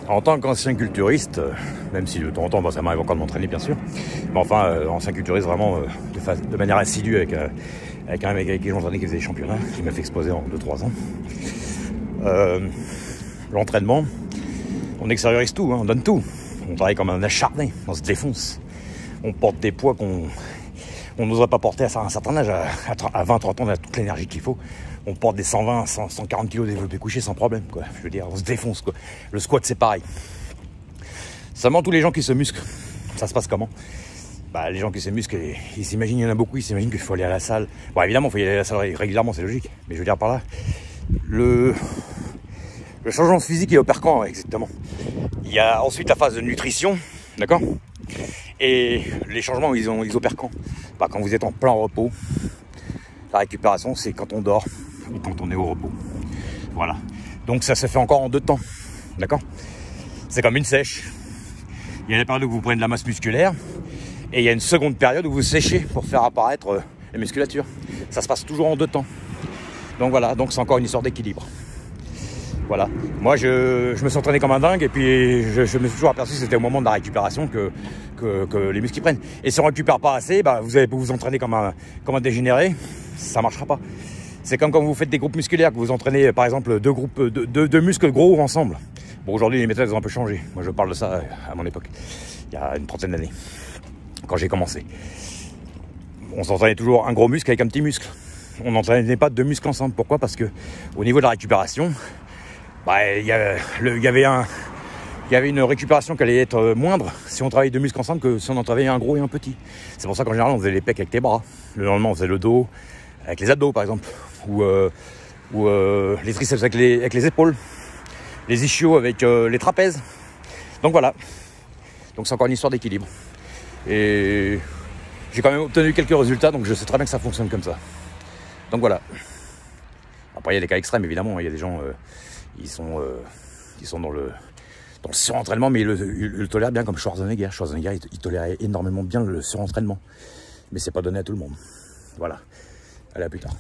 En tant qu'ancien culturiste, même si de temps en temps, ça m'arrive encore de m'entraîner bien sûr, mais enfin, ancien culturiste vraiment de manière assidue avec un mec avec qui j'entraînais qui faisait des championnats, qui m'a fait exploser en 2-3 ans. L'entraînement, on extériorise tout, hein, on donne tout. On travaille comme un acharné, on se défonce. On porte des poids qu'on n'oserait pas porter à un certain âge, à 20-30 ans, on a toute l'énergie qu'il faut. On porte des 120, 140 kg développés couchés sans problème, quoi. Je veux dire, on se défonce, quoi. Le squat, c'est pareil. Seulement, tous les gens qui se musclent, ça se passe comment? Bah, les gens qui se musclent, ils s'imaginent, il y en a beaucoup, ils s'imaginent qu'il faut aller à la salle. Bon, évidemment, il faut y aller à la salle régulièrement, c'est logique. Mais je veux dire par là, le changement physique est opère quand, exactement? Il y a ensuite la phase de nutrition, d'accord? Et les changements, ils opèrent quand? Bah, quand vous êtes en plein repos. La récupération, c'est quand on dort ou quand on est au repos. Voilà. Donc ça se fait encore en 2 temps. D'accord? C'est comme une sèche. Il y a la période où vous prenez de la masse musculaire et il y a une seconde période où vous séchez pour faire apparaître la musculature. Ça se passe toujours en 2 temps. Donc voilà, donc c'est encore une histoire d'équilibre. Voilà. Moi, je me suis entraîné comme un dingue et puis je me suis toujours aperçu que c'était au moment de la récupération que les muscles prennent. Et si on ne récupère pas assez, bah, vous allez vous entraîner comme un dégénéré, ça ne marchera pas. C'est comme quand vous faites des groupes musculaires, que vous entraînez par exemple 2 groupes de muscles gros ensemble. Bon, aujourd'hui, les méthodes ont un peu changé. Moi, je parle de ça à mon époque, il y a une 30aine d'années, quand j'ai commencé. On s'entraînait toujours un gros muscle avec un petit muscle. On n'entraînait pas 2 muscles ensemble. Pourquoi? Parce que au niveau de la récupération, bah, il y avait une récupération qui allait être moindre si on travaillait 2 muscles ensemble que si on en travaillait un gros et un petit. C'est pour ça qu'en général, on faisait les pecs avec les bras. Le lendemain, on faisait le dos avec les abdos, par exemple. Ou les triceps avec les épaules. Les ischios avec les trapèzes. Donc voilà. Donc c'est encore une histoire d'équilibre. Et j'ai quand même obtenu quelques résultats, donc je sais très bien que ça fonctionne comme ça. Donc voilà. Après, il y a des cas extrêmes, évidemment. Il y a des gens, ils sont dans le surentraînement, mais ils le tolèrent bien, comme Schwarzenegger. Schwarzenegger, il tolérait énormément bien le surentraînement. Mais c'est pas donné à tout le monde. Voilà. Allez, à plus tard.